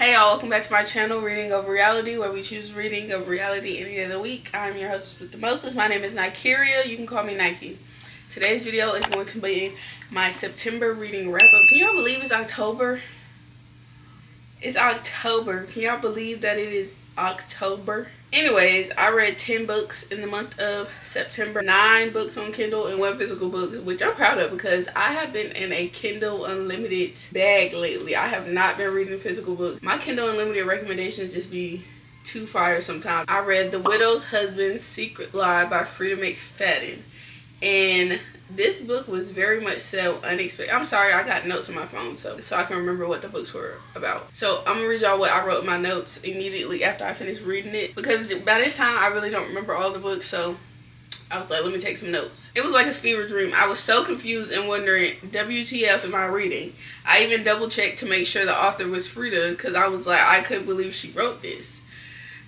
Hey y'all, welcome back to my channel, Reading Over Reality, where we choose reading over reality any day of the week. I'm your host with the mostest. My name is Nikeria. You can call me Nike. Today's video is going to be my September reading wrap up. Can y'all believe it's October? It's October. Can y'all believe that it is October? Anyways, I read 10 books in the month of September. 9 books on Kindle and 1 physical book, which I'm proud of because I have been in a Kindle Unlimited bag lately. I have not been reading physical books. My Kindle Unlimited recommendations just be too fire sometimes. I read The Widow's Husband's Secret Lie by Frieda Mcfadden. And this book was very much so unexpected. I'm sorry, I got notes on my phone so I can remember what the books were about. So I'm gonna read y'all what I wrote in my notes immediately after I finished reading it, because by this time I really don't remember all the books, so I was like, let me take some notes. It was like a fever dream. I was so confused and wondering, WTF am I reading? I even double checked to make sure the author was Frieda, because I was like, I couldn't believe she wrote this.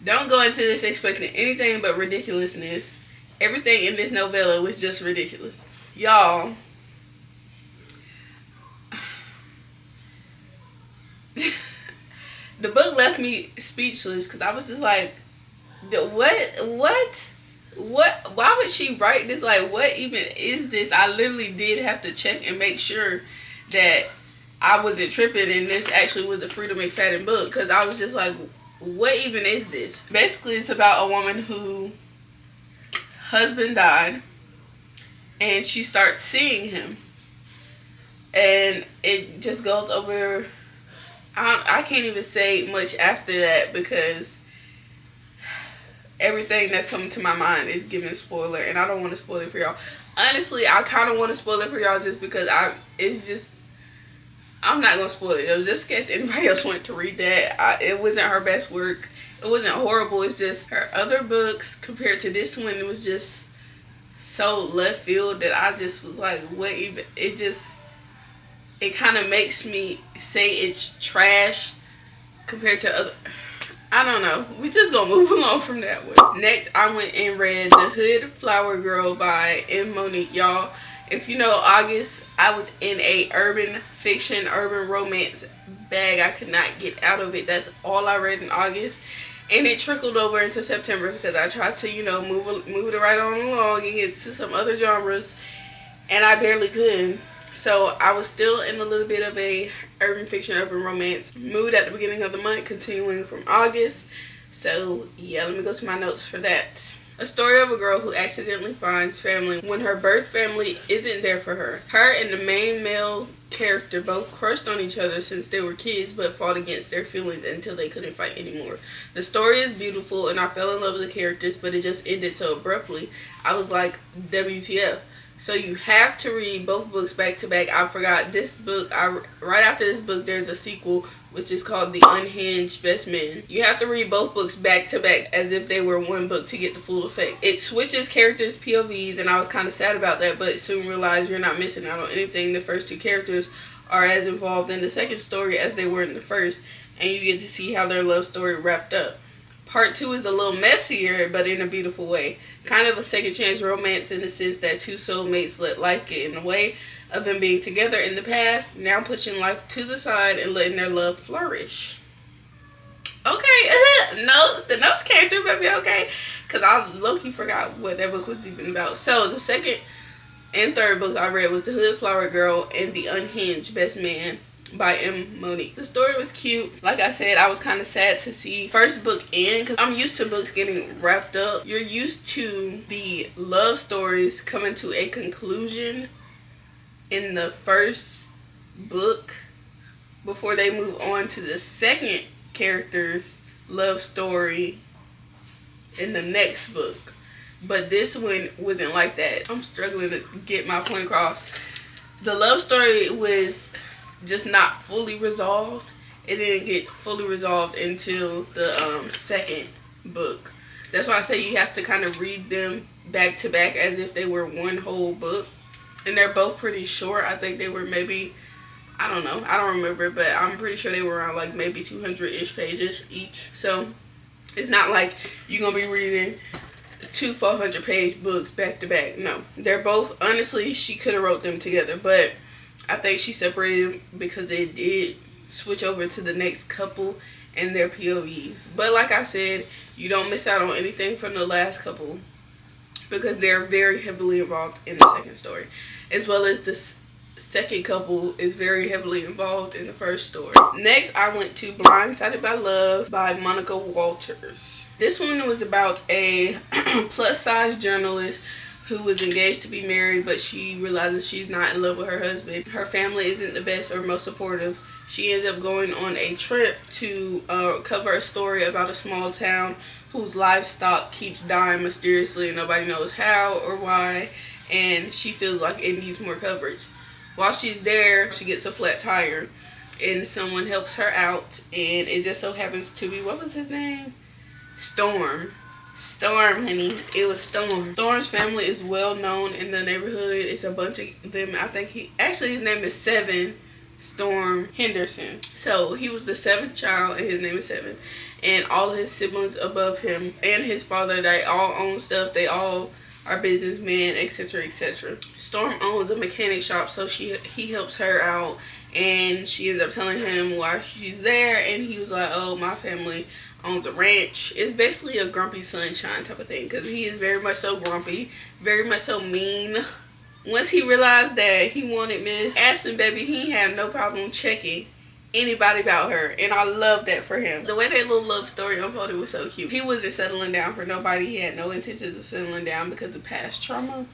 Don't go into this expecting anything but ridiculousness. Everything in this novella was just ridiculous. Y'all, the book left me speechless because I was just like, what, why would she write this? Like, what even is this? I literally did have to check and make sure that I wasn't tripping and this actually was a Frieda Mcfadden book, because I was just like, what even is this? Basically, it's about a woman whose husband died and she starts seeing him, and it just goes over. I can't even say much after that because everything that's coming to my mind is giving spoiler, and I don't want to spoil it for y'all. Honestly, I kind of want to spoil it for y'all just because I'm not gonna spoil it. It was just in case anybody else wanted to read that. It wasn't her best work. It wasn't horrible. It's just her other books compared to this one, it was just so left field that I just was like, what even? It kind of makes me say it's trash compared to other. I don't know. We just gonna move along from that one. Next, I went and read The Hood Flower Girl by Monique. Y'all, if you know August, I was in a urban fiction, urban romance bag. I could not get out of it. That's all I read in August. And it trickled over into September because I tried to, move it right on along and get to some other genres, and I barely could. So I was still in a little bit of a urban fiction, urban romance mood at the beginning of the month, continuing from August. So yeah, let me go to my notes for that. A story of a girl who accidentally finds family when her birth family isn't there for her. Her and the main male character both crushed on each other since they were kids, but fought against their feelings until they couldn't fight anymore. The story is beautiful and I fell in love with the characters, but it just ended so abruptly. I was like, WTF. So you have to read both books back to back. I forgot this book. Right after this book, there's a sequel, which is called The Unhinged Best Men. You have to read both books back to back as if they were one book to get the full effect. It switches characters' POVs, and I was kind of sad about that, but soon realized you're not missing out on anything. The first 2 characters are as involved in the second story as they were in the first, and you get to see how their love story wrapped up. Part 2 is a little messier, but in a beautiful way. Kind of a second chance romance in the sense that 2 soulmates let life get in the way of them being together in the past, now pushing life to the side and letting their love flourish. Okay, notes. The notes came through, baby, okay? Because I low-key forgot what that book was even about. So the second and third books I read was The Hood Flower Girl and The Unhinged Best Man by Monique. The story was cute. Like I said, I was kind of sad to see first book end because I'm used to books getting wrapped up. You're used to the love stories coming to a conclusion in the first book before they move on to the second character's love story in the next book. But this one wasn't like that. I'm struggling to get my point across. The love story was just not fully resolved. It didn't get fully resolved until the second book. That's why I say you have to kind of read them back to back as if they were one whole book. And they're both pretty short. I think they were maybe, I don't know, I don't remember, but I'm pretty sure they were around like maybe 200-ish pages each. So it's not like you're gonna be reading 2 400-page books back to back. No, they're both, honestly, she could have wrote them together, but I think she separated them because they did switch over to the next couple and their POVs. But like I said, you don't miss out on anything from the last couple because they're very heavily involved in the second story, as well as the second couple is very heavily involved in the first story. Next, I went to Blindsided by Love by Monica Walters. This one was about a plus size journalist who was engaged to be married, but she realizes she's not in love with her husband. Her family isn't the best or most supportive. She ends up going on a trip to cover a story about a small town whose livestock keeps dying mysteriously and nobody knows how or why, and she feels like it needs more coverage. While she's there, she gets a flat tire and someone helps her out, and it just so happens to be, what was his name? Storm, honey. It was Storm. Storm's family is well known in the neighborhood. It's a bunch of them. I think his name is Seven Storm Henderson. So he was the 7th child and his name is Seven. And all of his siblings above him and his father, they all own stuff. They all are businessmen, etc., etc. Storm owns a mechanic shop, so he helps her out, and she ends up telling him why she's there, and he was like, oh, my family owns a ranch. It's basically a grumpy sunshine type of thing, because he is very much so grumpy, very much so mean. Once he realized that he wanted Miss Aspen, baby, he had no problem checking anybody about her, and I love that for him. The way that little love story unfolded was so cute. He wasn't settling down for nobody. He had no intentions of settling down because of past trauma,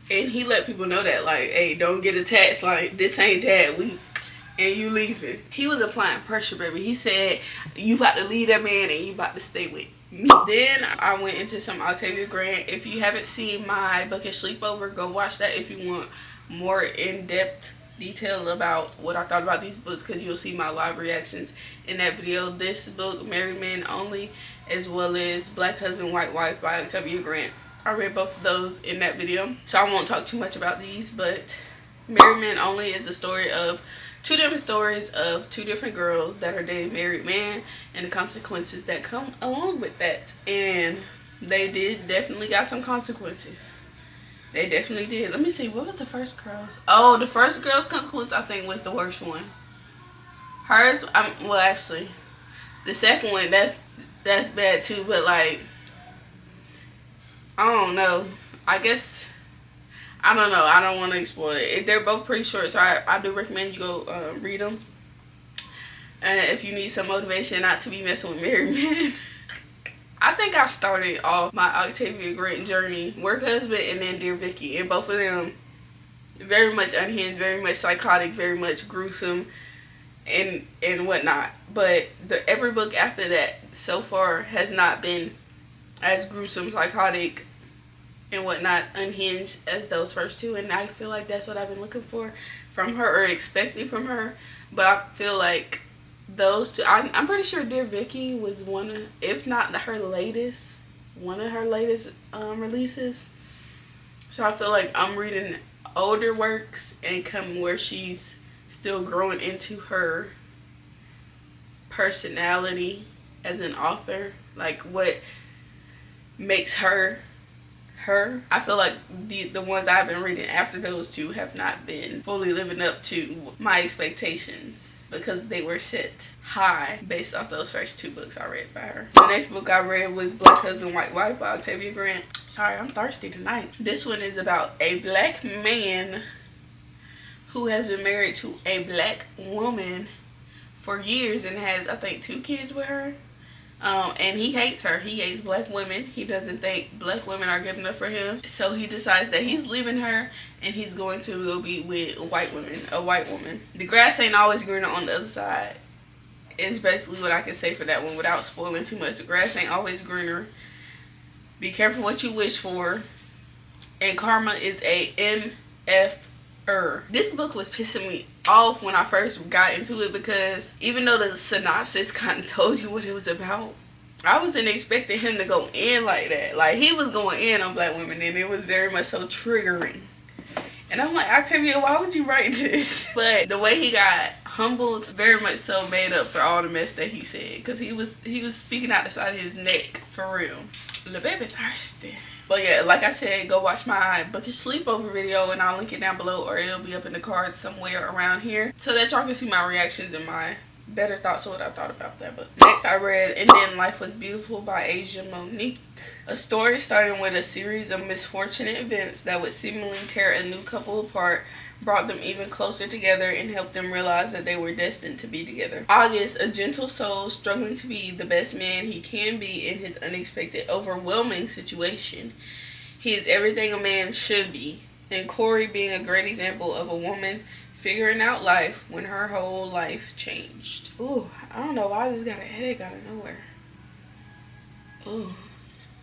and he let people know that, like, hey, don't get attached, like, this ain't that, and you leaving. He was applying pressure, baby. He said, you about to leave that man and you about to stay with me. Then I went into some Octavia Grant. If you haven't seen my bookish sleepover, go watch that if you want more in-depth detail about what I thought about these books, because you'll see my live reactions in that video. This book, Married Men Only, as well as Black Husband, White Wife by Octavia Grant, I read both of those in that video, so I won't talk too much about these. But Married Men Only is a story of two different stories of two different girls that are dating married men and the consequences that come along with that, and they definitely got some consequences. They definitely did. Let me see. What was the first girl's? Oh, the first girl's consequence, I think, was the worst one. Hers, well, actually, the second one, that's bad too. But, like, I don't know. I guess, I don't know. I don't want to spoil it. They're both pretty short, so I do recommend you go read them. If you need some motivation not to be messing with married men. I think I started off my Octavia Grant journey, Work Husband, and then Dear Vicky, and both of them very much unhinged, very much psychotic, very much gruesome, and whatnot. But every book after that so far has not been as gruesome, psychotic, and whatnot, unhinged as those first two, and I feel like that's what I've been looking for from her, or expecting from her. But I feel like those two, I'm pretty sure Dear Vicky was one of, if not her latest, one of her latest releases. So I feel like I'm reading older works and coming where she's still growing into her personality as an author, like what makes her her. I feel like the ones I've been reading after those two have not been fully living up to my expectations, because they were set high based off those first two books I read by her. The next book I read was Black Husband, White Wife by Octavia Grant. Sorry, I'm thirsty tonight. This one is about a black man who has been married to a black woman for years and has, I think, 2 kids with her. And he hates her. He hates black women. He doesn't think black women are good enough for him. So he decides that he's leaving her and he's going to go be with a white woman. The grass ain't always greener on the other side. Is basically what I can say for that one without spoiling too much. The grass ain't always greener. Be careful what you wish for. And karma is a MF. This book was pissing me off when I first got into it, because even though the synopsis kind of told you what it was about, I wasn't expecting him to go in like that. Like, he was going in on black women, and it was very much so triggering. And I'm like, Octavia, why would you write this? But the way he got humbled very much so made up for all the mess that he said, because he was speaking out the side of his neck for real. The baby thirsty. But yeah, like I said, go watch my bookish sleepover video, and I'll link it down below, or it'll be up in the cards somewhere around here, so that y'all can see my reactions and my better thoughts of what I thought about that book. Next, I read And Then Life Was Beautiful by Asia Monique. A story starting with a series of misfortunate events that would seemingly tear a new couple apart brought them even closer together and helped them realize that they were destined to be together. August, a gentle soul struggling to be the best man he can be in his unexpected, overwhelming situation. He is everything a man should be. And Corey being a great example of a woman figuring out life when her whole life changed. Ooh, I don't know why I just got a headache out of nowhere. Ooh.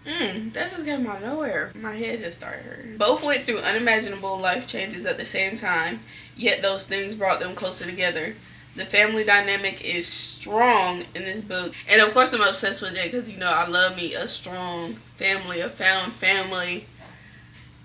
That just came out of nowhere. My head just started hurting. Both went through unimaginable life changes at the same time, yet those things brought them closer together. The family dynamic is strong in this book. And of course I'm obsessed with it because, you know, I love me a strong family, a found family.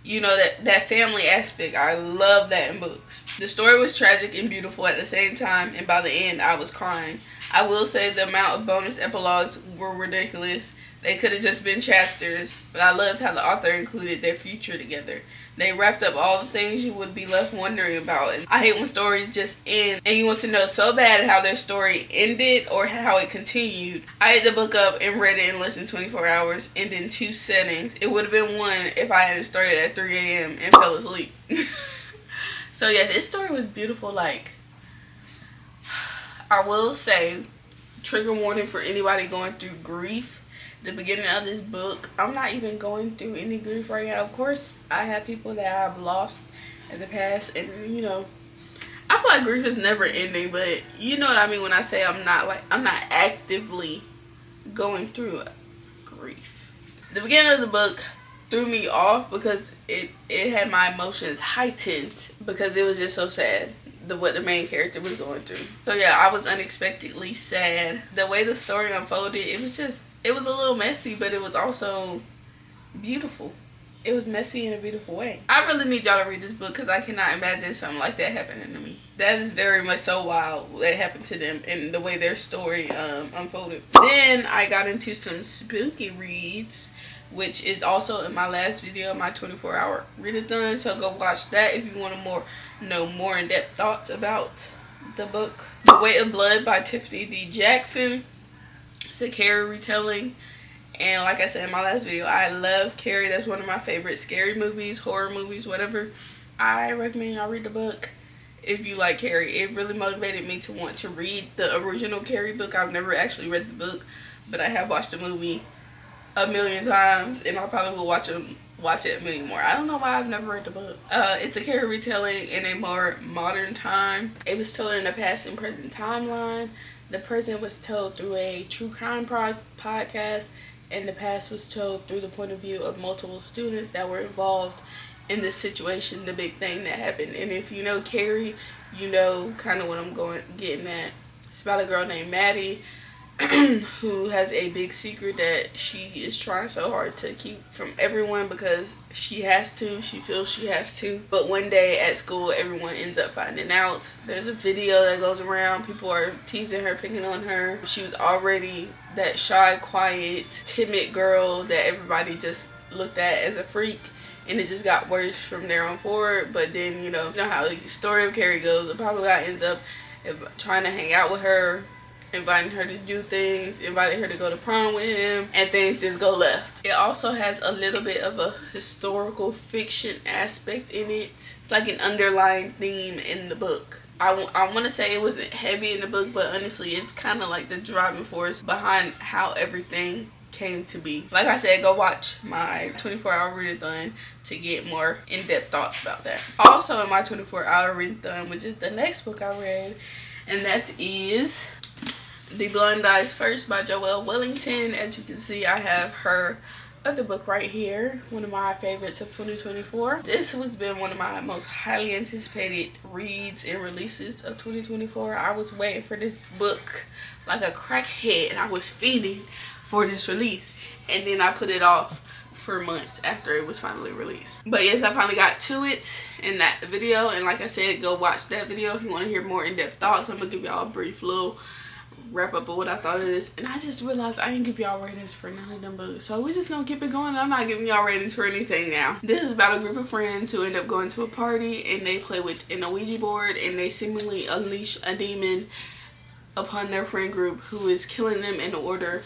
You know, that family aspect. I love that in books. The story was tragic and beautiful at the same time, and by the end I was crying. I will say the amount of bonus epilogues were ridiculous. They could have just been chapters, but I loved how the author included their future together. They wrapped up all the things you would be left wondering about. And I hate when stories just end and you want to know so bad how their story ended or how it continued. I ate the book up and read it in less than 24 hours and in 2 settings. It would have been 1 if I hadn't started at 3 a.m. and fell asleep. So yeah, this story was beautiful. Like, I will say, trigger warning for anybody going through grief. The beginning of this book, I'm not even going through any grief right now. Of course, I have people that I've lost in the past, and you know, I feel like grief is never ending, but you know what I mean when I say I'm not actively going through grief. The beginning of the book threw me off because it had my emotions heightened because it was just so sad what the main character was going through. So yeah, I was unexpectedly sad. The way the story unfolded, it was a little messy, but it was also beautiful. It was messy in a beautiful way. I really need y'all to read this book because I cannot imagine something like that happening to me. That is very much so wild that happened to them and the way their story unfolded. Then I got into some spooky reads, which is also in my last video, my 24-hour readathon. So go watch that if you want to know more in-depth thoughts about the book. The Weight of Blood by Tiffany D. Jackson. It's a Carrie retelling. And like I said in my last video, I love Carrie. That's one of my favorite scary movies, horror movies, whatever. I recommend y'all read the book if you like Carrie. It really motivated me to want to read the original Carrie book. I've never actually read the book, but I have watched the movie a million times, and I probably will watch it a million more. I don't know why I've never read the book. It's a Carrie retelling in a more modern time. It was told in the past and present timeline. The present was told through a true crime podcast, and the past was told through the point of view of multiple students that were involved in this situation, the big thing that happened. And if you know Carrie, you know kind of what I'm getting at. It's about a girl named Maddie who has a big secret that she is trying so hard to keep from everyone because she feels she has to. But one day at school, everyone ends up finding out. There's a video that goes around. People are teasing her, picking on her. She was already that shy, quiet, timid girl that everybody just looked at as a freak. And it just got worse from there on forward. But then, you know how the story of Carrie goes. The probably guy ends up trying to hang out with her, inviting her to do things, inviting her to go to prom with him, and things just go left. It also has a little bit of a historical fiction aspect in it. It's like an underlying theme in the book. I want to say it wasn't heavy in the book, but honestly, it's kind of like the driving force behind how everything came to be. Like I said, go watch my 24-hour readathon to get more in-depth thoughts about that. Also in my 24-hour readathon, which is the next book I read, and that is The Blind Eyes First by Joelle Wellington. As you can see, I have her other book right here, one of my favorites of 2024. This has been one of my most highly anticipated reads and releases of 2024. I was waiting for this book like a crackhead. I was feeding for this release, and then I put it off for months after it was finally released. But yes, I finally got to it in that video, and like I said, go watch that video if you want to hear more in-depth thoughts. I'm gonna give y'all a brief little wrap up of what I thought of this, and I just realized I didn't give y'all ratings for none of them books, so we're just gonna keep it going. I'm not giving y'all ratings for anything now. This is about a group of friends who end up going to a party, and they play with an Ouija board, and they seemingly unleash a demon upon their friend group who is killing them in the order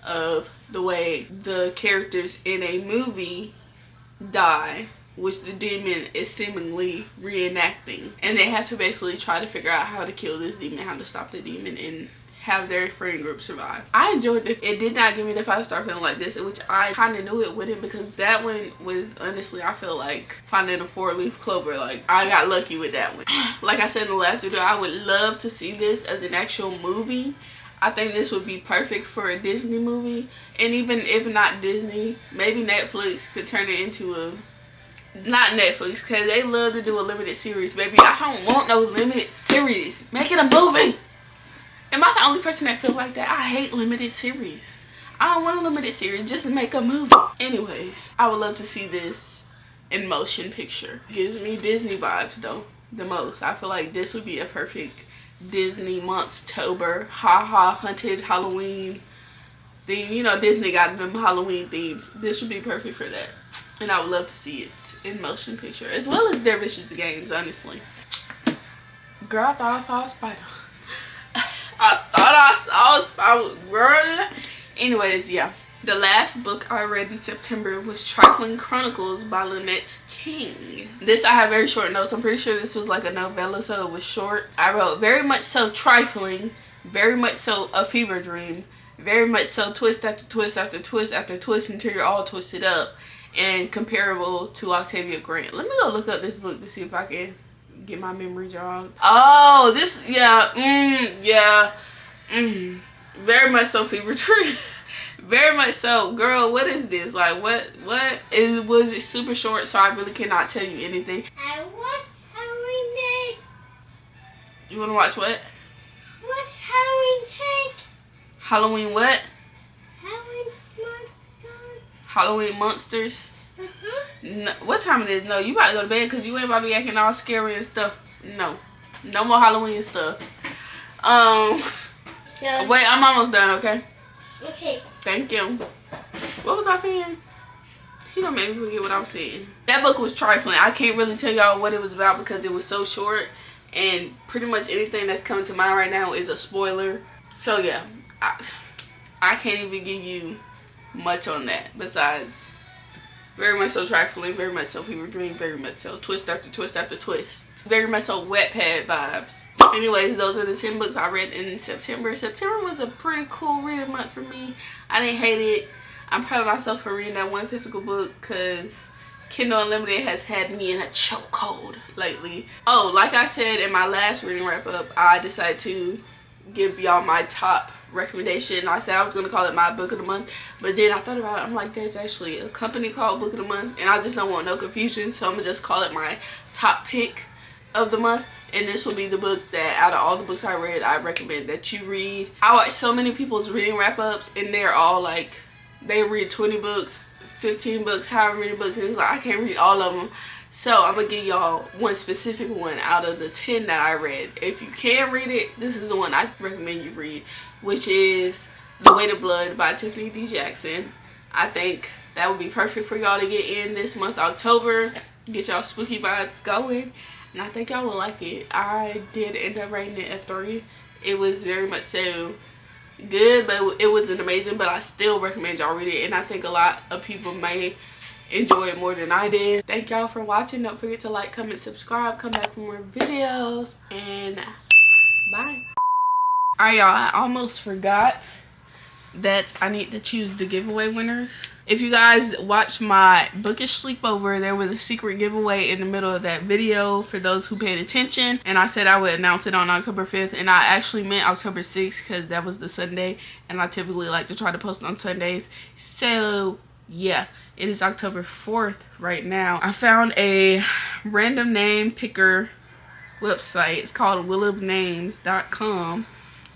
of the way the characters in a movie die, which the demon is seemingly reenacting. And they have to basically try to figure out how to kill this demon, how to stop the demon, and have their friend group survive. I enjoyed this. It did not give me the 5-star feeling like this, which I kind of knew it wouldn't, because that one was, honestly, I feel like finding a 4-leaf clover. Like, I got lucky with that one. Like I said in the last video, I would love to see this as an actual movie. I think this would be perfect for a Disney movie. And even if not Disney, maybe Netflix could turn it into a... Not Netflix, because they love to do a limited series, baby. I don't want no limited series. Make it a movie. Am I the only person that feels like that? I hate limited series. I don't want a limited series. Just make a movie. Anyways, I would love to see this in motion picture. Gives me Disney vibes, though, the most. I feel like this would be a perfect Disney Monthstober, haunted Halloween theme. You know, Disney got them Halloween themes. This would be perfect for that. And I would love to see it in motion picture, as well as their Vicious Games, honestly. Girl, I thought I saw a spider. I thought I saw a spider, girl. Anyways, yeah. The last book I read in September was Trifling Chronicles by Linette King. This I have very short notes. I'm pretty sure this was like a novella, so it was short. I wrote very much so trifling, very much so a fever dream, very much so twist after twist after twist after twist until you're all twisted up, and comparable to Octavia Grant. Let me go look up this book to see if I can get my memory jogged. Oh, this, very much so fever dream. Very much so. Girl, what is this? Like, what? It was super short, so I really cannot tell you anything. I watched Halloween Day. You want to watch what? What's Halloween Take? Halloween what? Halloween Monsters. Halloween Monsters? No, what time it is? No, you about to go to bed because you ain't about to be acting all scary and stuff. No. No more Halloween stuff. Wait, I'm almost done, okay? Okay. Thank you. What was I saying? He gonna make me forget what I'm saying. That book was trifling. I can't really tell y'all what it was about because it was so short, and pretty much anything that's coming to mind right now is a spoiler. So yeah, I can't even give you much on that besides very much so trifling, very much so fever dream, very much so twist after twist after twist, very much so Wattpad vibes. Anyways, those are the 10 books I read in September. September was a pretty cool reading month for me. I didn't hate it. I'm proud of myself for reading that one physical book because Kindle Unlimited has had me in a chokehold lately. Oh, like I said in my last reading wrap up, I decided to give y'all my top recommendation. I said I was going to call it my book of the month, but then I thought about it. I'm like, there's actually a company called Book of the Month, and I just don't want no confusion, so I'm going to just call it my top pick of the month. And this will be the book that out of all the books I read, I recommend that you read. I watch so many people's reading wrap-ups, and they're all like, they read 20 books, 15 books, however many books, and it's like, I can't read all of them. So I'm going to give y'all one specific one out of the 10 that I read. If you can read it, this is the one I recommend you read, which is The Weight of Blood by Tiffany D. Jackson. I think that would be perfect for y'all to get in this month, October. Get y'all spooky vibes going. And I think y'all will like it. I did end up rating it a 3. It was very much so good, but it wasn't amazing. But I still recommend y'all read it. And I think a lot of people may enjoy it more than I did. Thank y'all for watching. Don't forget to like, comment, subscribe. Come back for more videos. And bye. Alright, y'all. I almost forgot that I need to choose the giveaway winners. If you guys watch my bookish sleepover, there was a secret giveaway in the middle of that video for those who paid attention, and I said I would announce it on October 5th, and I actually meant October 6th because that was the Sunday, and I typically like to try to post on Sundays. So yeah, it is October 4th right now. I found a random name picker website. It's called willofnames.com.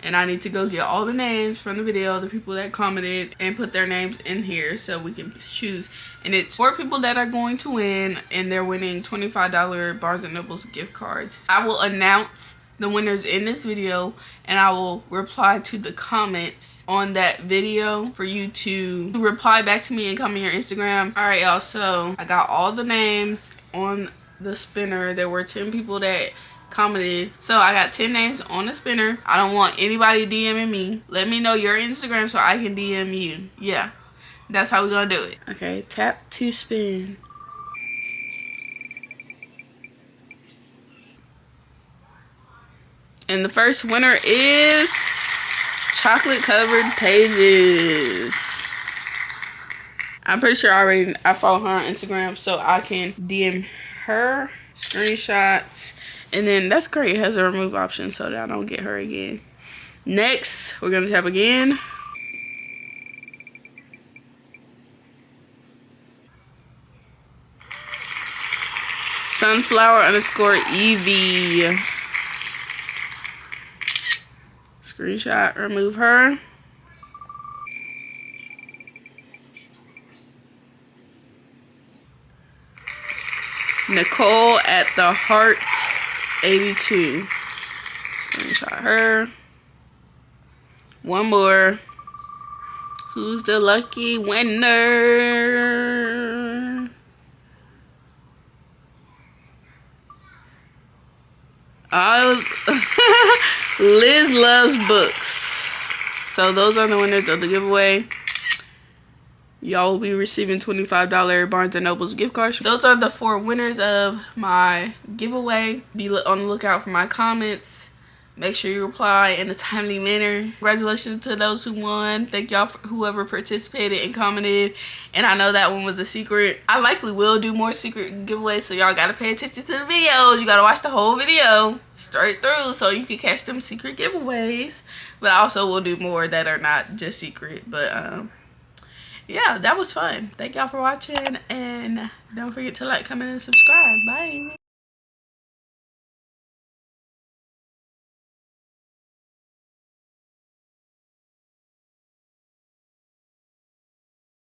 And I need to go get all the names from the video, the people that commented, and put their names in here so we can choose. And it's 4 people that are going to win, and they're winning $25 Barnes & Noble's gift cards. I will announce the winners in this video, and I will reply to the comments on that video for you to reply back to me and comment your Instagram. Alright, y'all, so I got all the names on the spinner. There were 10 people that commented. So I got 10 names on the spinner. I don't want anybody DMing me. Let me know your Instagram so I can DM you. Yeah, that's how we're gonna do it. Okay, tap to spin. And the first winner is Chocolate Covered Pages. I'm pretty sure I follow her on Instagram, so I can DM her screenshots. And then that's great. It has a remove option so that I don't get her again. Next, we're gonna tap again. Sunflower_Evie. Screenshot, remove her. Nicole at the Heart 82. Screenshot her. One more. Who's the lucky winner? Lizlovesbooks. So those are the winners of the giveaway. Y'all will be receiving $25 Barnes & Noble's gift cards. Those are the 4 winners of my giveaway. Be on the lookout for my comments. Make sure you reply in a timely manner. Congratulations to those who won. Thank y'all for whoever participated and commented. And I know that one was a secret. I likely will do more secret giveaways, so y'all gotta pay attention to the videos. You gotta watch the whole video straight through so you can catch them secret giveaways. But I also will do more that are not just secret. But yeah, that was fun. Thank y'all for watching, and don't forget to like, comment, and subscribe. Bye.